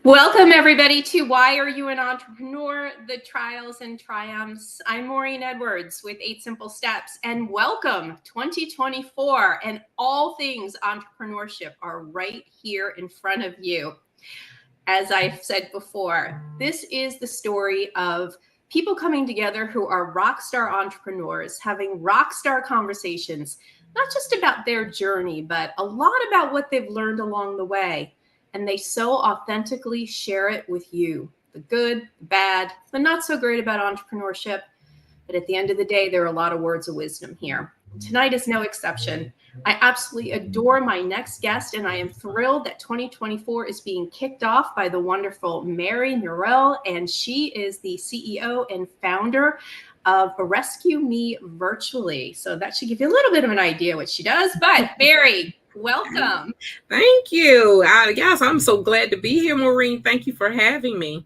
Welcome, everybody, to Why Are You an Entrepreneur? The Trials and Triumphs. I'm Maureen Edwards with 8 Simple Steps, and welcome 2024. And all things entrepreneurship are right here in front of you. As I've said before, this is the story of people coming together who are rock star entrepreneurs, having rock star conversations, not just about their journey, but a lot about what they've learned along the way. And they so authentically share it with you, the good, the bad, the not so great about entrepreneurship. But at the end of the day, there are a lot of words of wisdom here. Tonight is no exception. I absolutely adore my next guest, and I am thrilled that 2024 is being kicked off by the wonderful Murrill, and she is the CEO and founder of Rescue Me Virtually. So that should give you a little bit of an idea what she does. But Mary, welcome. Thank you. Yes, I'm so glad to be here, Maureen. Thank you for having me.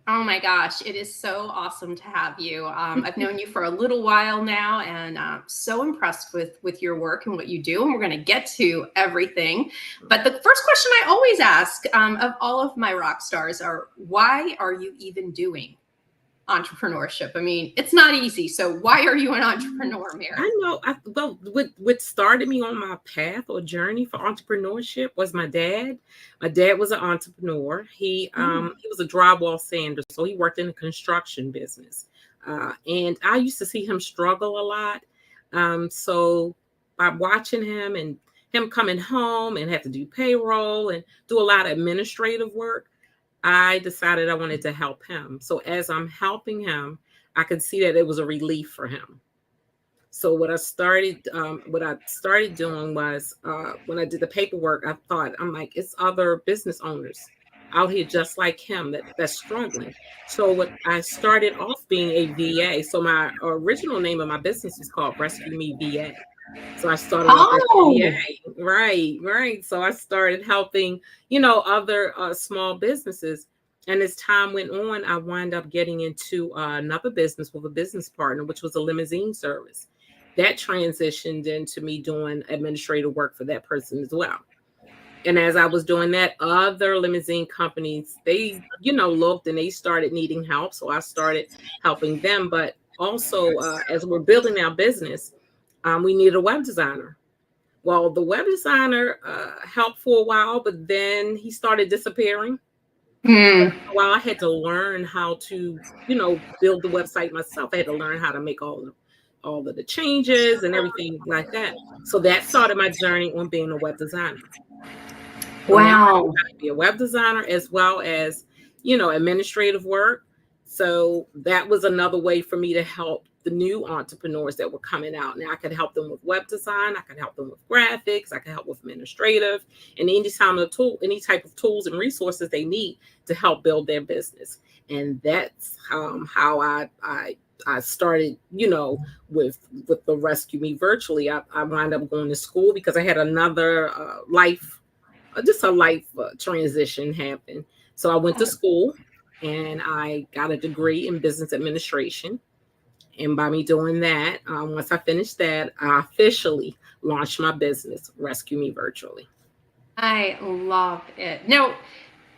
Oh my gosh, it is so awesome to have you. I've known you for a little while now, and I'm so impressed with your work and what you do. And we're going to get to everything. But the first question I always ask of all of my rock stars are, why are you even doing entrepreneurship? I mean, it's not easy. So why are you an entrepreneur, Mary? I know. What started me on my path or journey for entrepreneurship was my dad. My dad was an entrepreneur. He was a drywall sander, so he worked in the construction business. And I used to see him struggle a lot. So by watching him and him coming home and have to do payroll and do a lot of administrative work, I decided I wanted to help him. So as I'm helping him, I could see that it was a relief for him. So what I started doing was when I did the paperwork, I'm like, it's other business owners out here just like him that's struggling. So what I started off being a VA. So my original name of my business is called Rescue Me VA. So I started off as a VA. Right. So I started helping, other small businesses. And as time went on, I wound up getting into another business with a business partner, which was a limousine service. That transitioned into me doing administrative work for that person as well. And as I was doing that, other limousine companies, they, looked and they started needing help. So I started helping them. But also, as we're building our business, we needed a web designer. Well, the web designer helped for a while, but then he started disappearing. While I had to learn how to, build the website myself, I had to learn how to make all of the changes and everything like that. So that started my journey on being a web designer. So now I know how to be a web designer as well as, administrative work. So that was another way for me to help the new entrepreneurs that were coming out. Now I could help them with web design, I could help them with graphics, I could help with administrative, and any type of tools and resources they need to help build their business. And that's how I started, with the Rescue Me Virtually. I wound up going to school because I had another life transition happen. So I went to school and I got a degree in business administration. And by me doing that, once I finished that, I officially launched my business, Rescue Me Virtually. I love it. Now,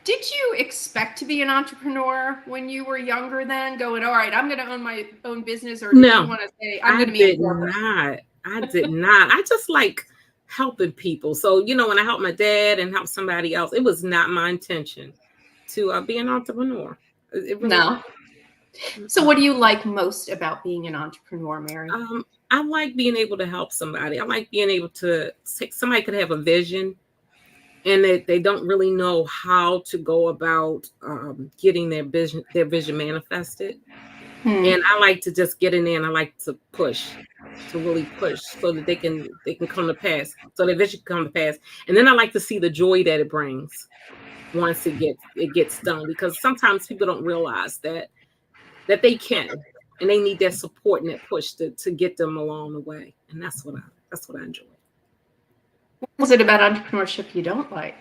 did you expect to be an entrepreneur when you were younger then, going, all right, I'm going to own my own business? Or did you want to say, I'm going to be a corporate? I did not. I just like helping people. So, when I helped my dad and helped somebody else, it was not my intention to be an entrepreneur. No. So what do you like most about being an entrepreneur, Mary? I like being able to help somebody. I like being able to somebody could have a vision and they don't really know how to go about getting their vision manifested. And I like to just get in there and I like to really push so that they can come to pass, so their vision can come to pass. And then I like to see the joy that it brings once it gets done, because sometimes people don't realize that they can, and they need that support and that push to get them along the way. And that's what I enjoy. What was it about entrepreneurship you don't like?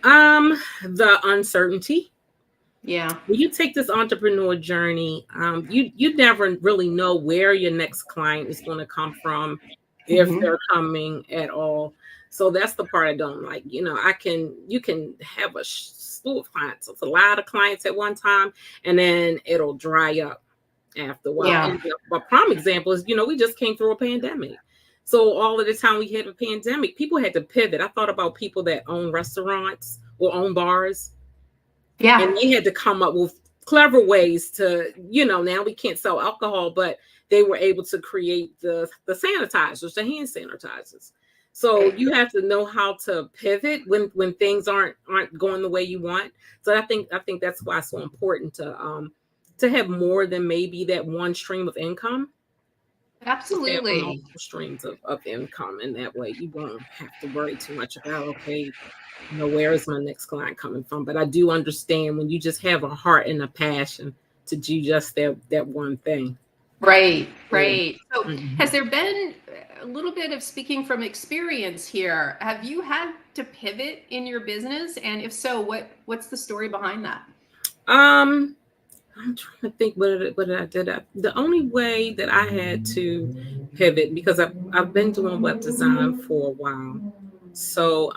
The uncertainty. Yeah. When you take this entrepreneur journey, you never really know where your next client is going to come from, if they're coming at all. So that's the part I don't like. You can have a slew of clients. So it's a lot of clients at one time, and then it'll dry up after a while. Yeah. And a prime example is, we just came through a pandemic. So all of the time we had a pandemic, people had to pivot. I thought about people that own restaurants or own bars. Yeah. And they had to come up with clever ways to, now we can't sell alcohol, but they were able to create the sanitizers, the hand sanitizers. So you have to know how to pivot when things aren't going the way you want. So I think that's why it's so important to have more than maybe that one stream of income. Absolutely. Multiple streams of income, and that way you won't have to worry too much about, okay, where is my next client coming from? But I do understand when you just have a heart and a passion to do just that one thing. Right. Yeah. So has there been a little bit of, speaking from experience here, have you had to pivot in your business? And if so, what's the story behind that? I'm trying to think what I did. The only way that I had to pivot, because I've been doing web design for a while. So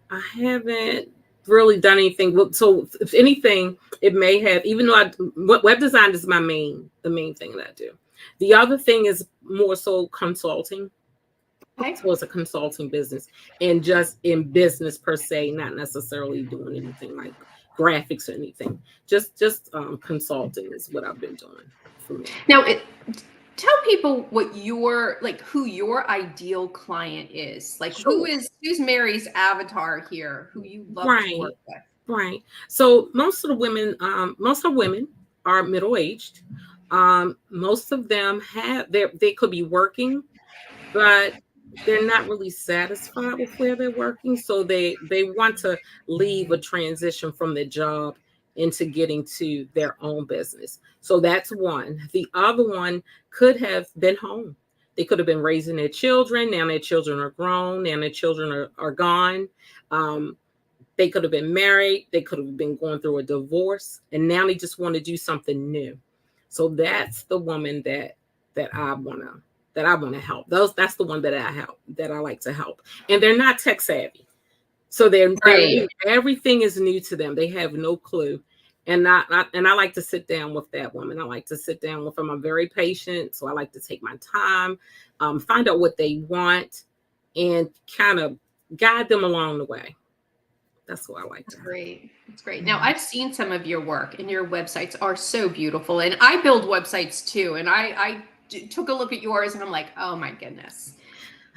I haven't really done anything. So if anything, it may have, even though web design is the main thing that I do. The other thing is more so consulting. Okay. So it's a consulting business, and just in business per se, not necessarily doing anything like graphics or anything. Just consulting is what I've been doing for me. Now, tell people what who your ideal client is. Like, Sure. who's Mary's avatar here, who you love to work with? Right. So most of our women are middle-aged. Most of them they could be working, but they're not really satisfied with where they're working. So they want to leave a transition from their job into getting to their own business. So that's one. The other one could have been home. They could have been raising their children. Now their children are grown. Now their children are gone. They could have been married. They could have been going through a divorce. And now they just want to do something new. So that's the woman that I want to help. That's the one that I like to help. And they're not tech savvy. So they're everything is new to them. They have no clue. And I like to sit down with that woman. I like to sit down with them. I'm very patient. So I like to take my time, find out what they want, and kind of guide them along the way. That's what I like to. Great. It's great. Now, I've seen some of your work, and your websites are so beautiful. And I build websites too. And I took a look at yours, and I'm like, oh my goodness.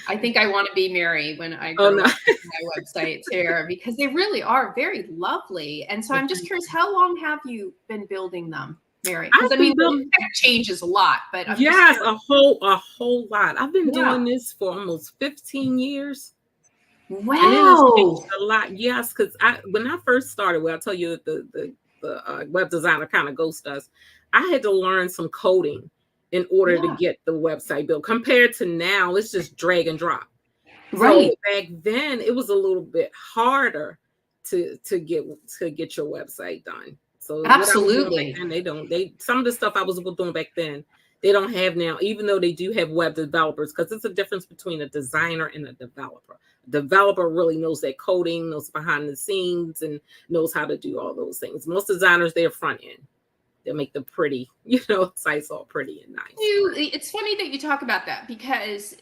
I think I want to be Mary when I grow up with my websites here, because they really are very lovely. And so I'm just curious, how long have you been building them, Mary? Because tech changes a lot, but yes, a whole lot. I've been doing this for almost 15 years. Wow. And it has changed a lot. Yes, because when I first started, I'll tell you that the web designer kind of ghost us. I had to learn some coding in order to get the website built. Compared to now, it's just drag and drop. Right. So back then, it was a little bit harder to get your website done. So absolutely, and some of the stuff I was doing back then, they don't have now, even though they do have web developers, because it's a difference between a designer and a developer. A developer really knows their coding, knows behind the scenes, and knows how to do all those things. Most designers, they're front end. They make the pretty, sites all pretty and nice. It's funny that you talk about that, because,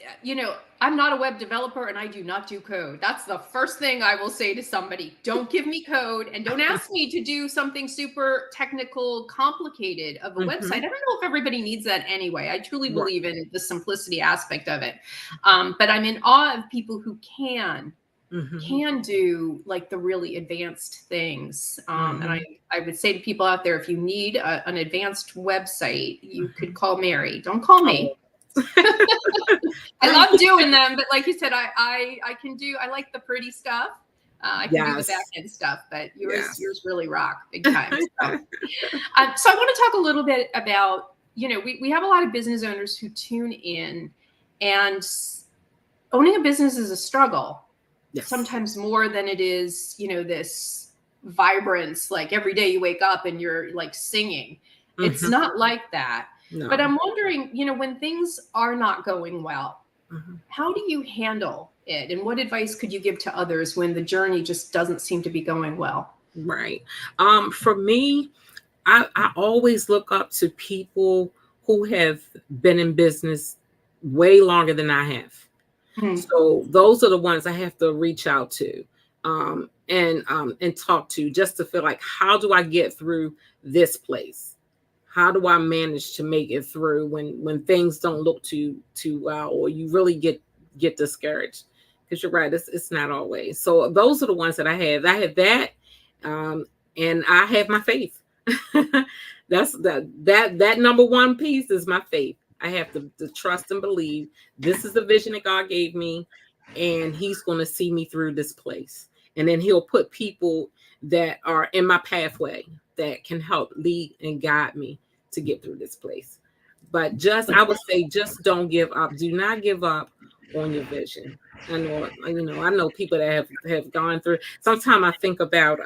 I'm not a web developer and I do not do code. That's the first thing I will say to somebody. Don't give me code, and don't ask me to do something super technical, complicated of a website. I don't know if everybody needs that anyway. I truly believe in the simplicity aspect of it. But I'm in awe of people who can do like the really advanced things. And I would say to people out there, if you need an advanced website, you could call Mary. Don't call me. I love doing them, but like you said, I like the pretty stuff. I can do the back end stuff, but yours really rock big time. So I want to talk a little bit about, we have a lot of business owners who tune in, and owning a business is a struggle. Yes. Sometimes more than it is, this vibrance, like every day you wake up and you're like singing. It's not like that. No. But I'm wondering, when things are not going well, how do you handle it? And what advice could you give to others when the journey just doesn't seem to be going well? Right. For me, I always look up to people who have been in business way longer than I have. Mm. So those are the ones I have to reach out to, and talk to, just to feel like, how do I get through this place? How do I manage to make it through when things don't look too well, or you really get discouraged? Because you're right, it's not always. So those are the ones that I have. I have that, um, and I have my faith. That's that number one piece is my faith. I have to trust and believe this is the vision that God gave me, and He's going to see me through this place. And then He'll put people that are in my pathway that can help lead and guide me to get through this place. But I would say, just don't give up. Do not give up on your vision. I know people that have gone through. Sometimes I think about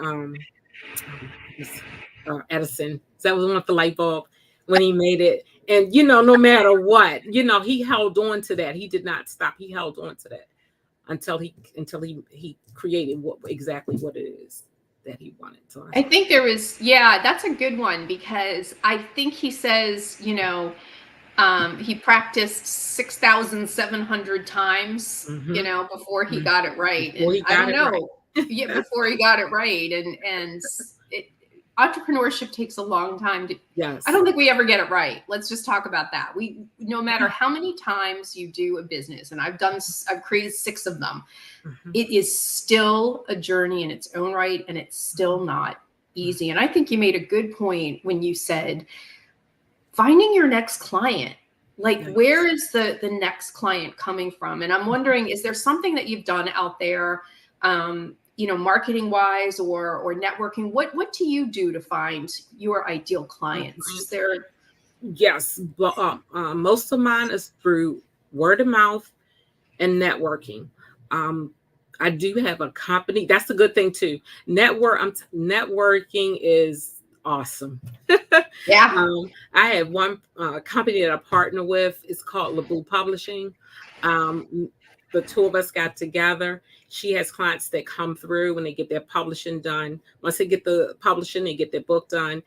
Edison. That was one with the light bulb when he made it. And no matter what, he held on to that. He did not stop. He held on to that until he created exactly what it is that he wanted. So I think that's a good one, because I think he says, he practiced 6,700 times, before he got it right. And I don't know. Yeah, before he got it right. And entrepreneurship takes a long time to. Yes. I don't think we ever get it right. Let's just talk about that. No matter how many times you do a business, and I've created 6 of them, it is still a journey in its own right, and it's still not easy. And I think you made a good point when you said finding your next client. Like, where is the next client coming from? And I'm wondering, is there something that you've done out there, marketing wise or networking? What do you do to find your ideal clients? Is there? Yes, but most of mine is through word of mouth and networking. I do have a company. That's a good thing too. Networking is awesome. Yeah. I have one company that I partner with. It's called LaBoo Publishing. The 2 of us got together. She has clients that come through when they get their publishing done. Once they get the publishing, they get their book done.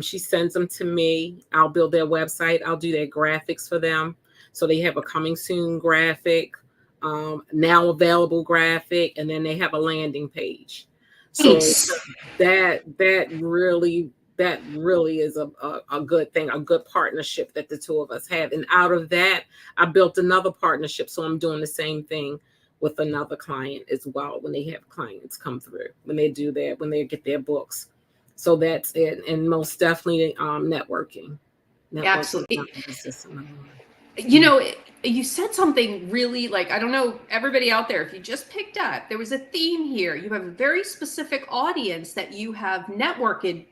She sends them to me. I'll build their website. I'll do their graphics for them. So they have a coming soon graphic, now available graphic, and then they have a landing page. So that really is a good thing, a good partnership that the 2 of us have. And out of that, I built another partnership. So I'm doing the same thing with another client as well when they have clients come through, when they get their books. So that's it. And most definitely networking. Absolutely. You said something really, like, I don't know, everybody out there, if you just picked up, there was a theme here. You have a very specific audience that you have networked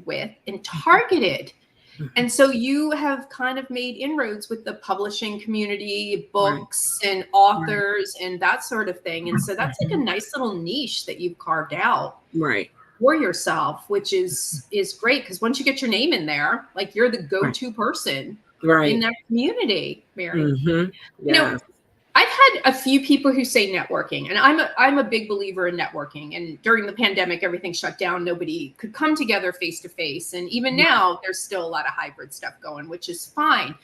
with and targeted. And so you have kind of made inroads with the publishing community, books and authors and that sort of thing. And so that's like a nice little niche that you've carved out for yourself, which is great, because once you get your name in there, like, you're the go-to person in that community, Mary. I've had a few people who say networking, and I'm a big believer in networking. And during the pandemic, everything shut down. Nobody could come together face to face. And even now, there's still a lot of hybrid stuff going, which is fine.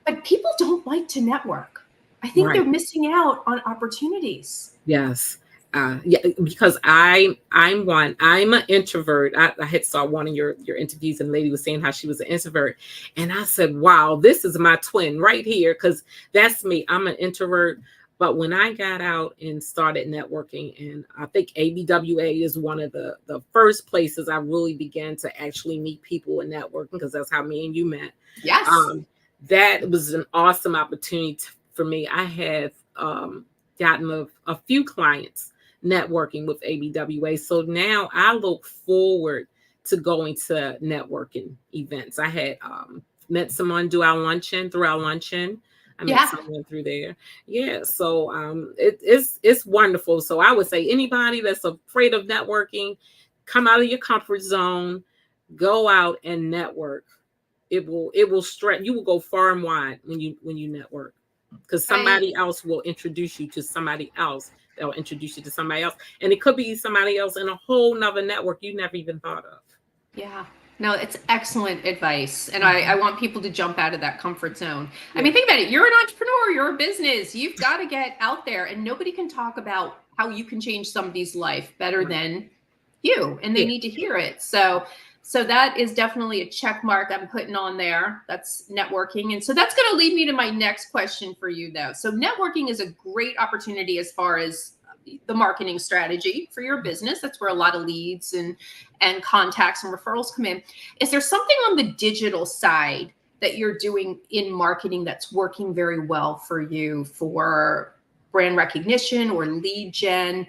But people don't like to network. I think they're missing out on opportunities. Yes. Because I'm an introvert. I had saw one of your interviews, and the lady was saying how she was an introvert. And I said, wow, this is my twin right here. Cause that's me. I'm an introvert. But when I got out and started networking, and I think ABWA is one of the first places I really began to actually meet people and networking, because that's how me and you met. Yes. That was an awesome opportunity for me. I have gotten a few clients networking with ABWA. So now I look forward to going to networking events. I had met someone through our luncheon. I met someone through there. Yeah. So it's wonderful. So I would say anybody that's afraid of networking, come out of your comfort zone, go out and network. It will stretch. You will go far and wide when you network. because somebody else will introduce you to somebody else. They'll introduce you to somebody else. And it could be somebody else in a whole nother network you never even thought of. Yeah. No, it's excellent advice. And I want people to jump out of that comfort zone. Yeah. I mean, think about it. You're an entrepreneur, you're a business. You've got to get out there, and nobody can talk about how you can change somebody's life better than you. And they need to hear it. So that is definitely a check mark I'm putting on there. That's networking. And so that's going to lead me to my next question for you, though. So networking is a great opportunity as far as the marketing strategy for your business. That's where a lot of leads and contacts and referrals come in. Is there something on the digital side that you're doing in marketing that's working very well for you for brand recognition or lead gen?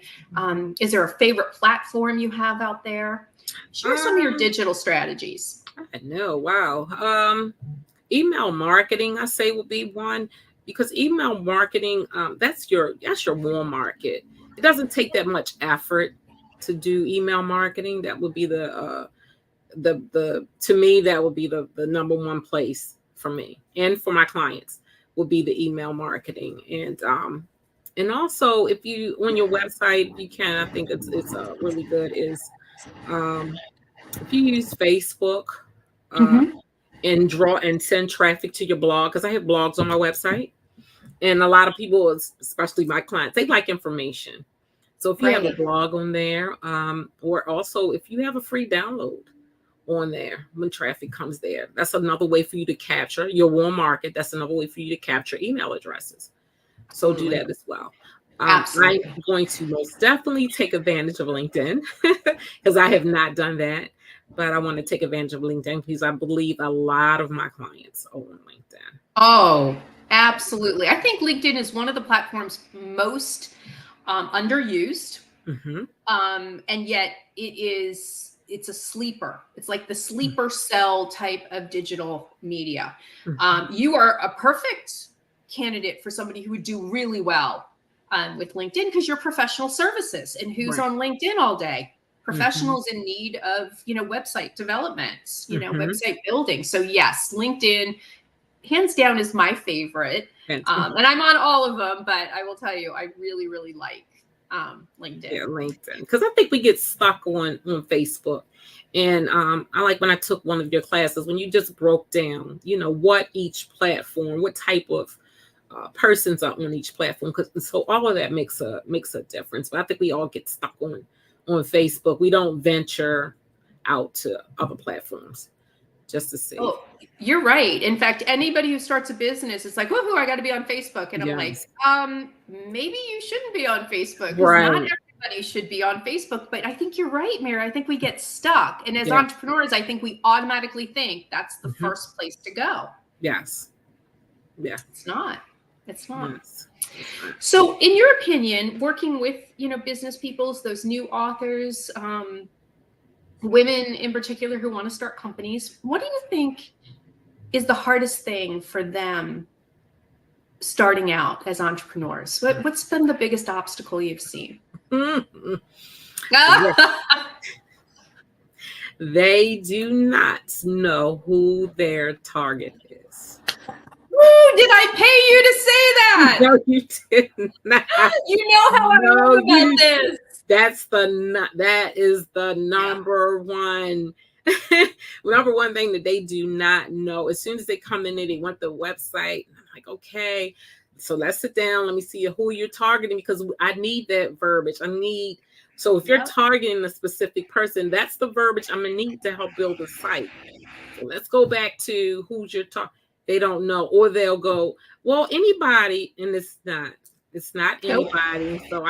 Is there a favorite platform you have out there? Share some of your digital strategies. I know. Wow. Email marketing, I say, would be one, because email marketing, that's your warm market. It doesn't take that much effort to do email marketing. That would be to me, that would be the number one place for me and for my clients would be the email marketing. And also, if you on your website, you can, I think it's really good is if you use Facebook and draw and send traffic to your blog, because I have blogs on my website, and a lot of people, especially my clients, they like information. So if you have a blog on there, or also if you have a free download on there when traffic comes there, that's another way for you to capture your warm market. That's another way for you to capture email addresses. So do that as well. I'm going to most definitely take advantage of LinkedIn because I have not done that, but I want to take advantage of LinkedIn because I believe a lot of my clients are on LinkedIn. Oh, absolutely. I think LinkedIn is one of the platforms most underused. And yet it's a sleeper. It's like the sleeper cell type of digital media. You are a perfect candidate for somebody who would do really well with LinkedIn because you're professional services, and who's on LinkedIn all day? Professionals in need of, website development, website building. So yes, LinkedIn hands down is my favorite. And I'm on all of them, but I will tell you, I really, really like LinkedIn. Yeah, LinkedIn. Because I think we get stuck on Facebook. And I like when I took one of your classes, when you just broke down, what each platform, what type of persons are on each platform. So all of that makes a difference. But I think we all get stuck on Facebook. We don't venture out to other platforms just to see. Oh, you're right. In fact, anybody who starts a business, it's like, woohoo, I got to be on Facebook. And I'm like, maybe you shouldn't be on Facebook. Not everybody should be on Facebook. But I think you're right, Mary. I think we get stuck. And as entrepreneurs, I think we automatically think that's the first place to go. Yes. Yeah. It's not. Yes. So in your opinion, working with, business people, those new authors, women in particular who want to start companies, what do you think is the hardest thing for them starting out as entrepreneurs? What's been the biggest obstacle you've seen? They do not know who their target is. Woo, did I pay you to say that? No, you did not. You know how I feel about this. That is the number one thing that they do not know. As soon as they come in there, they want the website. And I'm like, okay, so let's sit down. Let me see who you're targeting, because I need that verbiage. So if you're targeting a specific person, that's the verbiage I'm gonna need to help build a site. So let's go back to who's your target. They don't know, or they'll go, well, anybody, and it's not anybody. So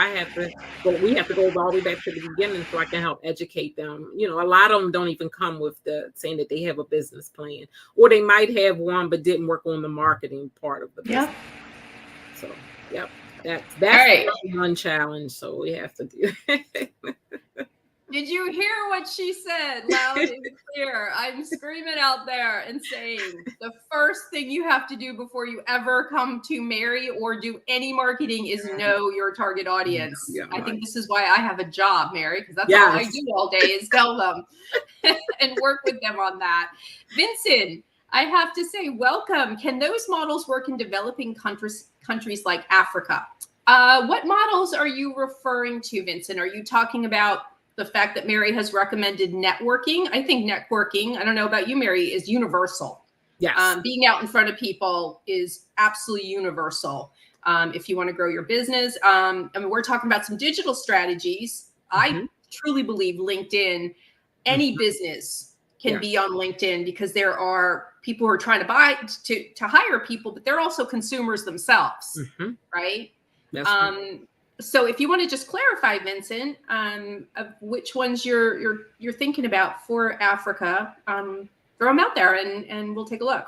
we have to go all the way back to the beginning so I can help educate them. A lot of them don't even come with saying that they have a business plan, or they might have one but didn't work on the marketing part of the business. So, that's the one challenge. So we have to do. Did you hear what she said? Loud and clear. I'm screaming out there and saying the first thing you have to do before you ever come to Mary or do any marketing is know your target audience. I think this is why I have a job, Mary, because that's all I do all day is tell them and work with them on that. Vincent, I have to say, welcome. Can those models work in developing countries like Africa? What models are you referring to, Vincent? Are you talking about the fact that Mary has recommended networking? I think networking, I don't know about you, Mary, is universal. Yes. Being out in front of people is absolutely universal. If you want to grow your business, I mean, we're talking about some digital strategies. I truly believe LinkedIn, any business can be on LinkedIn, because there are people who are trying to hire people, but they're also consumers themselves, right? That's right. So if you want to just clarify, Vincent, of which ones you're thinking about for Africa, throw them out there and we'll take a look.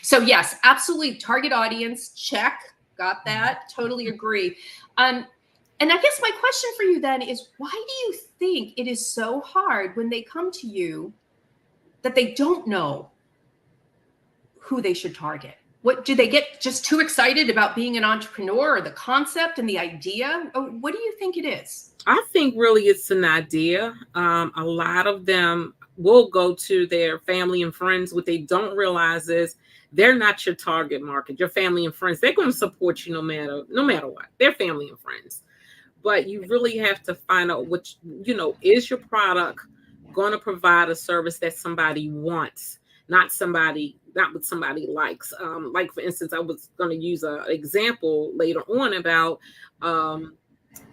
So yes, absolutely. Target audience, check. Got that. Totally agree. And I guess my question for you then is, why do you think it is so hard when they come to you that they don't know who they should target? What do they get just too excited about being an entrepreneur, or the concept and the idea? What do you think it is? I think really it's an idea. A lot of them will go to their family and friends. What they don't realize is they're not your target market. Your family and friends, they're going to support you no matter what. They're family and friends. But you really have to find out which, is your product going to provide a service that somebody wants, not what somebody likes. Like, for instance, I was going to use an example later on about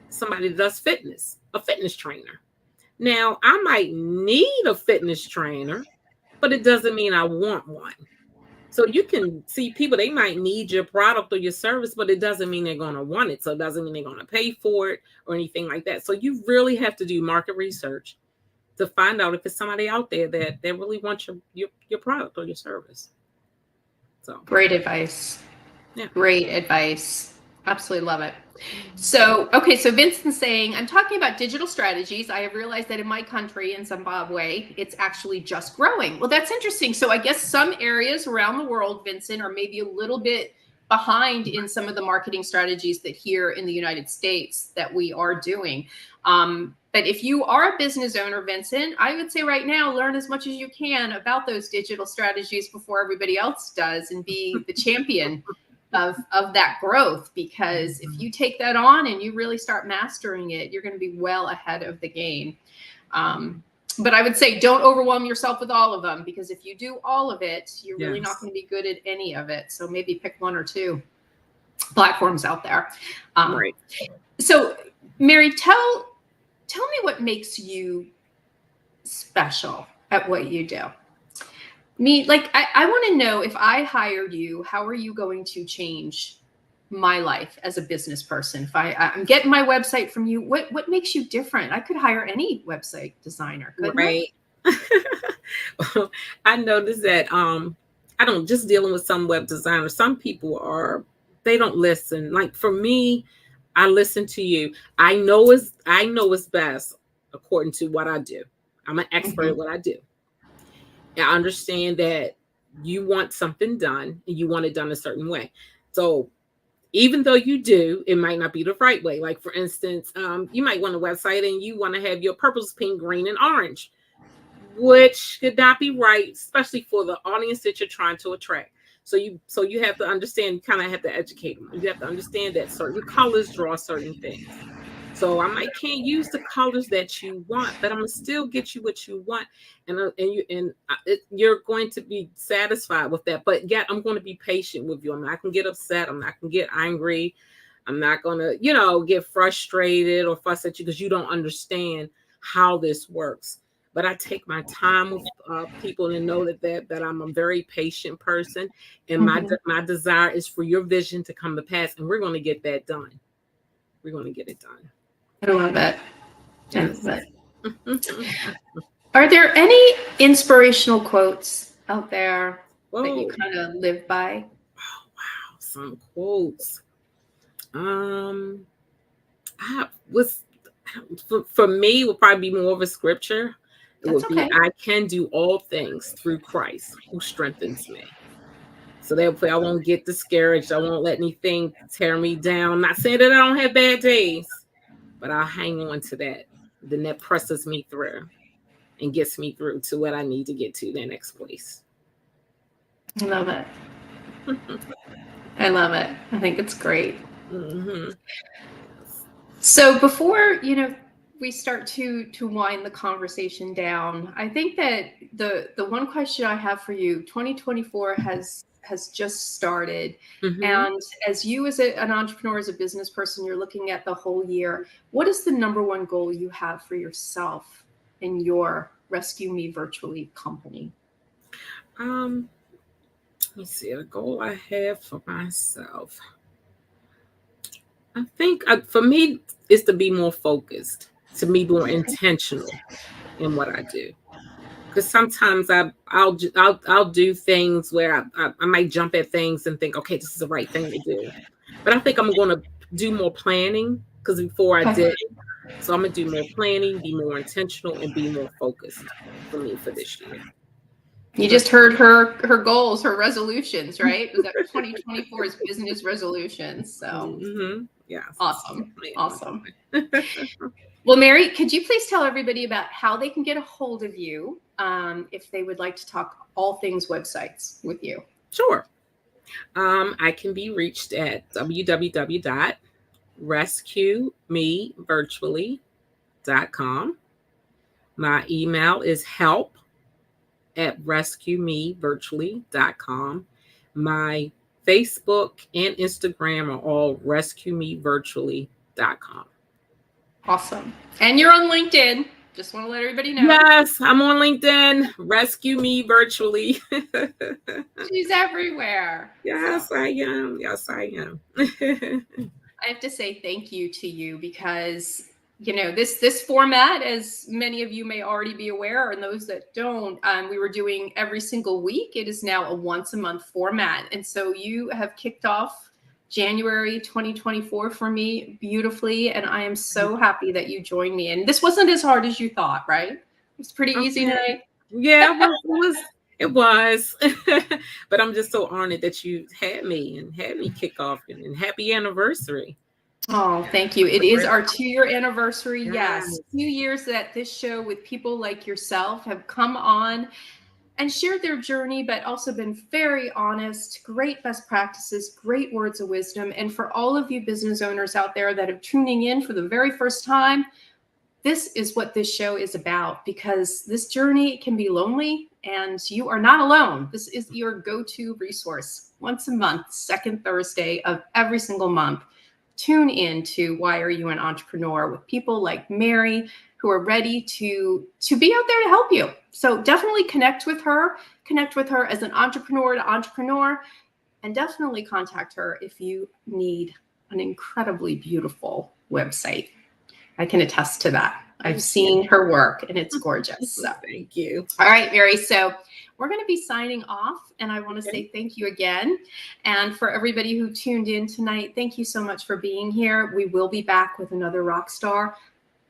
somebody that does fitness, a fitness trainer. Now, I might need a fitness trainer, but it doesn't mean I want one. So you can see people, they might need your product or your service, but it doesn't mean they're going to want it. So it doesn't mean they're going to pay for it or anything like that. So you really have to do market research to find out if it's somebody out there that really wants your product or your service. So great advice. Yeah. Great advice. Absolutely love it. So, okay, so Vincent's saying, I'm talking about digital strategies. I have realized that in my country, in Zimbabwe, it's actually just growing. Well, that's interesting. So I guess some areas around the world, Vincent, are maybe a little bit behind in some of the marketing strategies that here in the United States that we are doing. But if you are a business owner, Vincent, I would say right now, learn as much as you can about those digital strategies before everybody else does, and be the champion of that growth, because if you take that on and you really start mastering it, you're going to be well ahead of the game. But I would say don't overwhelm yourself with all of them, because if you do all of it, you're really not going to be good at any of it. So maybe pick one or two platforms out there. Right. So Mary, tell me what makes you special at what you do. I want to know, if I hired you, how are you going to change my life as a business person? If I'm getting my website from you, what makes you different? I could hire any website designer, couldn't right. I noticed that I don't just dealing with some web designers. Some people they don't listen. Like for me, I listen to you. I know it's best according to what I do. I'm an expert at what I do. I understand that you want something done and you want it done a certain way. So even though you do, it might not be the right way. Like, for instance, you might want a website and you want to have your purples, pink, green, and orange, which could not be right, especially for the audience that you're trying to attract. So you have to understand, you kind of have to educate them. You have to understand that certain colors draw certain things. So I might can't use the colors that you want, but I'm gonna still get you what you want, and you're going to be satisfied with that. But yet I'm going to be patient with you. I'm not gonna get upset. I'm not gonna get angry. I'm not gonna, get frustrated or fuss at you because you don't understand how this works. But I take my time with people and know that I'm a very patient person, and my desire is for your vision to come to pass, and we're going to get that done. We're going to get it done. I love it. Yes. Are there any inspirational quotes out there that you kind of live by? Oh, wow. Some quotes. For me, it would probably be more of a scripture. It would be, I can do all things through Christ who strengthens me. So therefore, I won't get discouraged. I won't let anything tear me down. I'm not saying that I don't have bad days, but I'll hang on to that. Then that presses me through and gets me through to what I need to get to the next place. I love it. I love it. I think it's great. Mm-hmm. So before, we start to wind the conversation down, I think that the one question I have for you, 2024 has just started. Mm-hmm. And as you as an entrepreneur, as a business person, you're looking at the whole year. What is the number one goal you have for yourself in your Rescue Me Virtually company? Let me see, a goal I have for myself. I think for me is to be more focused, to be more intentional in what I do. Because sometimes I'll do things where I might jump at things and think, okay, this is the right thing to do. But I think I'm going to do more planning because before I did. So I'm going to do more planning, be more intentional, and be more focused for me for this year. You just heard her goals, her resolutions, right? Was that 2024's business resolutions? So Yes. awesome. Awesome. Well, Mary, could you please tell everybody about how they can get a hold of you if they would like to talk all things websites with you? Sure. I can be reached at www.rescuemevirtually.com. My email is help@rescuemevirtually.com. My Facebook and Instagram are all rescuemevirtually.com. Awesome. And you're on LinkedIn. Just want to let everybody know. Yes, I'm on LinkedIn. Rescue Me Virtually. She's everywhere. Yes, I am. Yes, I am. I have to say thank you to you because this format, as many of you may already be aware, and those that don't, we were doing every single week. It is now a once a month format, and so you have kicked off January 2024 for me beautifully, and I am so happy that you joined me. And this wasn't as hard as you thought, right? It was pretty easy tonight. Yeah, it was. But I'm just so honored that you had me kick off, and happy anniversary. Oh, thank you. It is our 2-year anniversary. Yes. 2 years that this show with people like yourself have come on and shared their journey, but also been very honest, great best practices, great words of wisdom. And for all of you business owners out there that are tuning in for the very first time, this is what this show is about, because this journey can be lonely and you are not alone. This is your go-to resource once a month, second Thursday of every single month. Tune in to Why Are You an Entrepreneur with people like Mary, who are ready to be out there to help you. So definitely connect with her as an entrepreneur to entrepreneur, and definitely contact her if you need an incredibly beautiful website. I can attest to that. I've seen her work and it's gorgeous. So. Thank you. All right, Mary. So we're going to be signing off, and I want to say thank you again. And for everybody who tuned in tonight, thank you so much for being here. We will be back with another rock star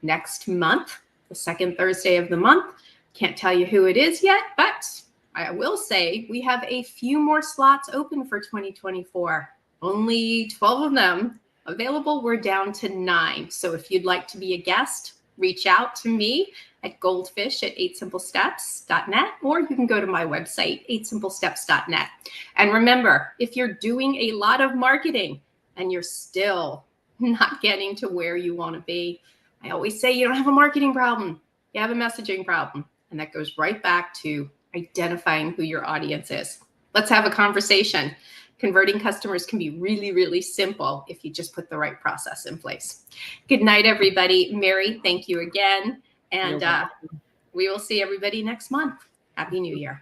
next month, the second Thursday of the month. Can't tell you who it is yet, but I will say we have a few more slots open for 2024. Only 12 of them available. We're down to 9. So if you'd like to be a guest, reach out to me at goldfish@8simplesteps.net, or you can go to my website, 8simplesteps.net. And remember, if you're doing a lot of marketing and you're still not getting to where you want to be, I always say you don't have a marketing problem. You have a messaging problem. And that goes right back to identifying who your audience is. Let's have a conversation. Converting customers can be really, really simple if you just put the right process in place. Good night, everybody. Mary, thank you again. And we will see everybody next month. Happy New Year.